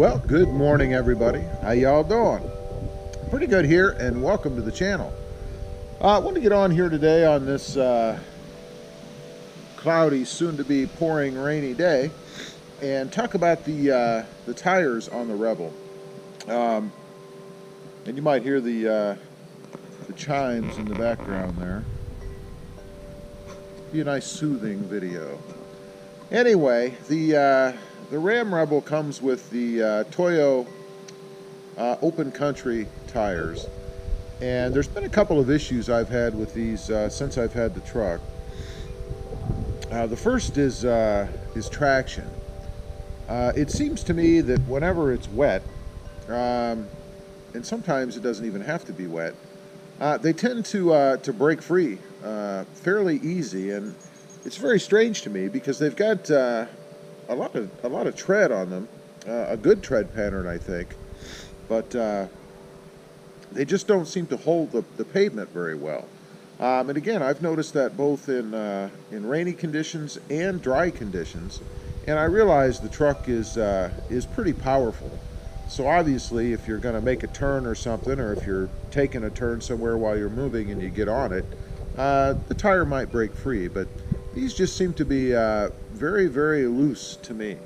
Well, good morning, everybody. How y'all doing? Pretty good here, and welcome to the channel. I want to get on here today on this cloudy, soon-to-be pouring rainy day, and talk about the tires on the Rebel. And you might hear the chimes in the background there. Be a nice, soothing video. Anyway, the Ram Rebel comes with the Toyo open country tires, and there's been a couple of issues I've had with these since I've had the truck. The first is traction. It seems to me that whenever it's wet, and sometimes it doesn't even have to be wet, they tend to break free fairly easy, and it's very strange to me because they've got a lot of tread on them, a good tread pattern, I think, but they just don't seem to hold the pavement very well. And again, I've noticed that both in rainy conditions and dry conditions, and I realize the truck is pretty powerful. So obviously, if you're going to make a turn or something, or if you're taking a turn somewhere while you're moving and you get on it, the tire might break free, but these just seem to be very, very loose to me.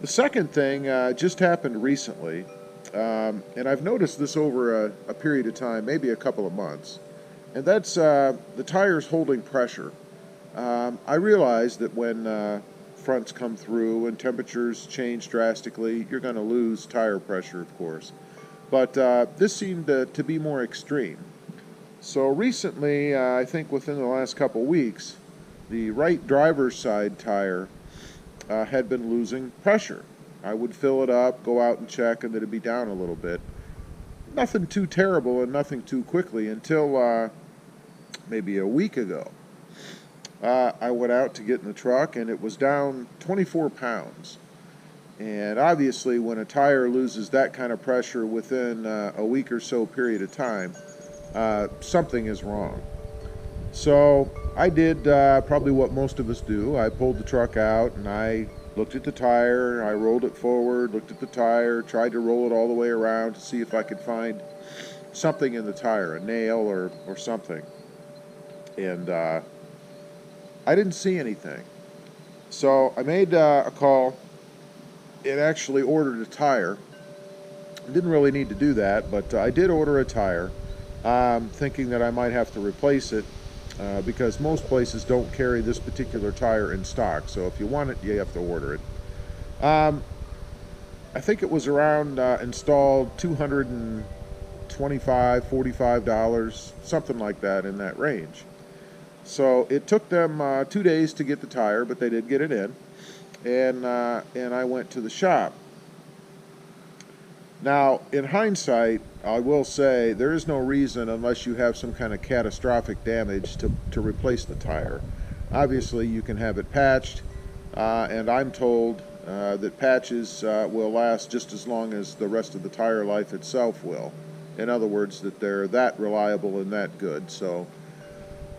The second thing just happened recently, and I've noticed this over a period of time, maybe a couple of months, and that's the tires holding pressure. I realize that when fronts come through and temperatures change drastically, you're going to lose tire pressure, of course. But this seemed to be more extreme. So recently, I think within the last couple weeks, the right driver's side tire had been losing pressure. I would fill it up, go out and check, and it'd be down a little bit. Nothing too terrible and nothing too quickly until maybe a week ago. I went out to get in the truck, and it was down 24 pounds. And obviously, when a tire loses that kind of pressure within a week or so period of time, something is wrong. So I did probably what most of us do. I pulled the truck out, and I looked at the tire. I rolled it forward, looked at the tire, tried to roll it all the way around to see if I could find something in the tire, a nail or something. And I didn't see anything. So I made a call and actually ordered a tire. I didn't really need to do that, but I did order a tire, thinking that I might have to replace it because most places don't carry this particular tire in stock. So if you want it, you have to order it. I think it was around installed $225, $45, something like that, in that range. So it took them 2 days to get the tire, but they did get it in, and I went to the shop. Now, in hindsight, I will say there is no reason, unless you have some kind of catastrophic damage, to replace the tire. Obviously, you can have it patched, and I'm told that patches will last just as long as the rest of the tire life itself will. In other words, that they're that reliable and that good. So,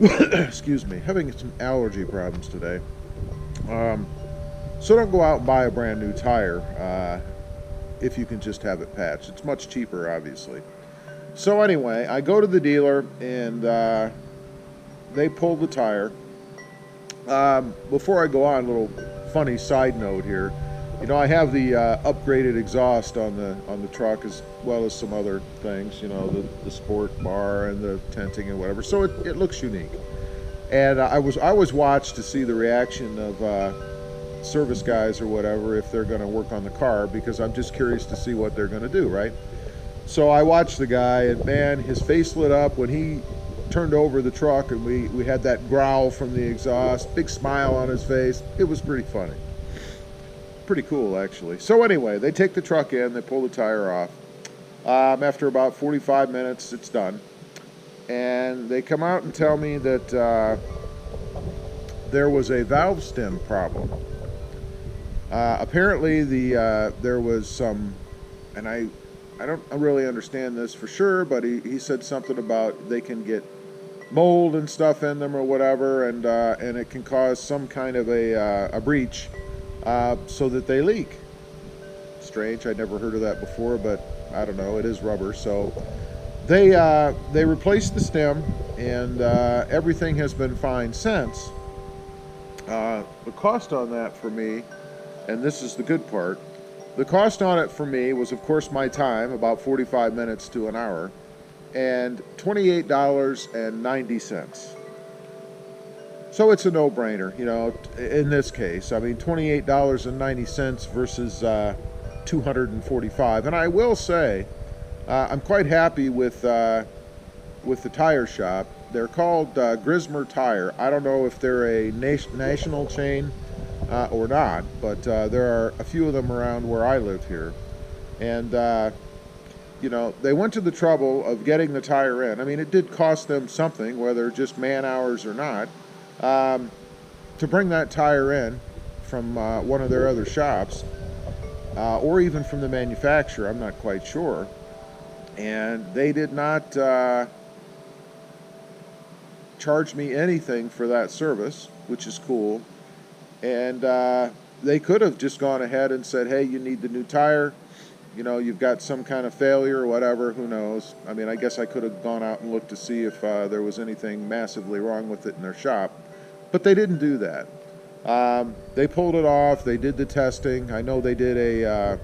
excuse me, having some allergy problems today. So don't go out and buy a brand new tire if you can just have it patched. It's much cheaper, obviously. So anyway, I go to the dealer, and they pull the tire. Before I go on, a little funny side note here. You know, I have the upgraded exhaust on the truck, as well as some other things, you know, the sport bar and the tenting and whatever. So it looks unique. And I always watch to see the reaction of service guys or whatever if they're going to work on the car, because I'm just curious to see what they're going to do, right? So I watched the guy, and man, his face lit up when he turned over the truck, and we had that growl from the exhaust, big smile on his face. It was pretty funny. Pretty cool, actually. So anyway, they take the truck in, they pull the tire off. After about 45 minutes, it's done. And they come out and tell me that there was a valve stem problem. Apparently there was some, and I don't really understand this for sure, but he said something about they can get mold and stuff in them or whatever, and it can cause some kind of a breach so that they leak. strange. I never heard of that before, but I don't know, it is rubber. So they replaced the stem, and everything has been fine since. The cost on that for me, and this is the good part, the cost on it for me was, of course, my time, about 45 minutes to an hour, and $28.90. So it's a no-brainer, you know, in this case. I mean, $28.90 versus $245. And I will say, I'm quite happy with the tire shop. They're called Grismer Tire. I don't know if they're a national chain or not, but there are a few of them around where I live here. And, you know, they went to the trouble of getting the tire in. I mean, it did cost them something, whether just man hours or not, to bring that tire in from one of their other shops, or even from the manufacturer, I'm not quite sure. And they did not charge me anything for that service, which is cool. And they could have just gone ahead and said, hey, you need the new tire, you know, you've got some kind of failure or whatever, who knows. I mean, I guess I could have gone out and looked to see if there was anything massively wrong with it in their shop, but they didn't do that. They pulled it off, they did the testing. I know they did a,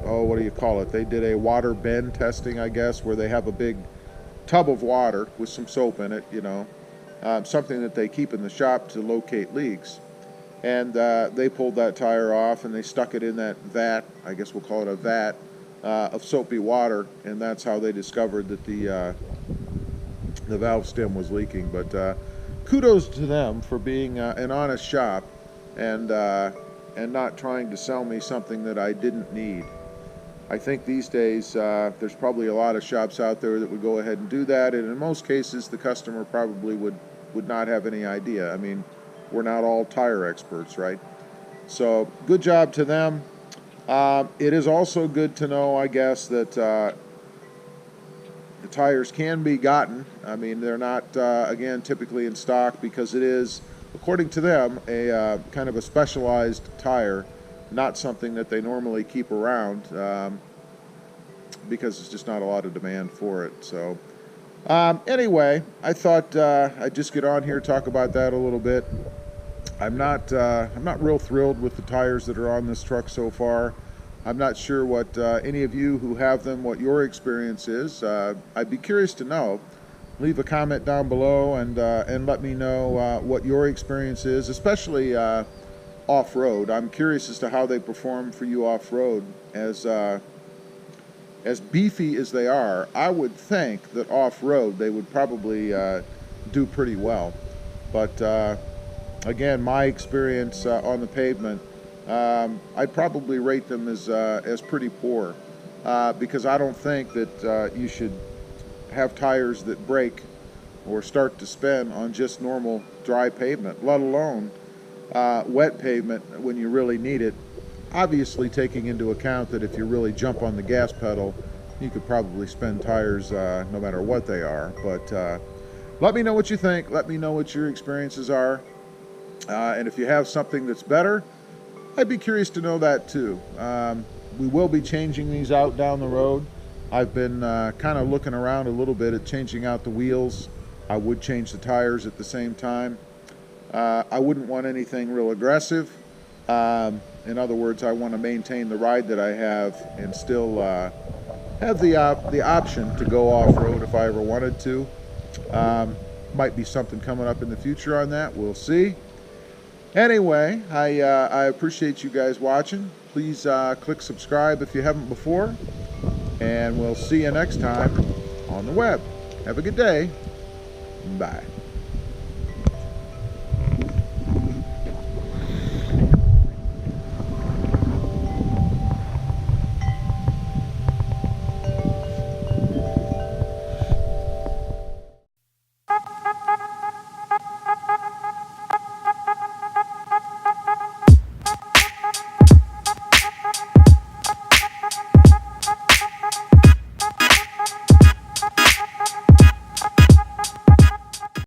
what do you call it? They did a water bend testing, I guess, where they have a big tub of water with some soap in it, you know, something that they keep in the shop to locate leaks. And they pulled that tire off and they stuck it in that vat, I guess we'll call it a vat, of soapy water, and that's how they discovered that the valve stem was leaking. But kudos to them for being an honest shop and not trying to sell me something that I didn't need. I think these days there's probably a lot of shops out there that would go ahead and do that, and in most cases the customer probably would not have any idea. I mean, we're not all tire experts, right? So good job to them. It is also good to know, I guess, that the tires can be gotten. I mean, they're not, again, typically in stock, because it is, according to them, a kind of a specialized tire, not something that they normally keep around, because there's just not a lot of demand for it. So anyway, I thought I'd just get on here, talk about that a little bit. I'm not real thrilled with the tires that are on this truck so far. I'm not sure what any of you who have them, what your experience is. I'd be curious to know. Leave a comment down below and let me know what your experience is, especially off-road. I'm curious as to how they perform for you off-road. As beefy as they are, I would think that off-road they would probably do pretty well. But again, my experience on the pavement, I'd probably rate them as pretty poor, because I don't think that you should have tires that break or start to spin on just normal dry pavement, let alone wet pavement when you really need it. Obviously taking into account that if you really jump on the gas pedal, you could probably spin tires no matter what they are. But let me know what you think. Let me know what your experiences are. And if you have something that's better, I'd be curious to know that too. We will be changing these out down the road. I've been kind of looking around a little bit at changing out the wheels. I would change the tires at the same time. I wouldn't want anything real aggressive. In other words, I want to maintain the ride that I have and still have the option to go off-road if I ever wanted to. Might be something coming up in the future on that. We'll see. Anyway, I appreciate you guys watching. Please click subscribe if you haven't before. And we'll see you next time on the web. Have a good day. Bye.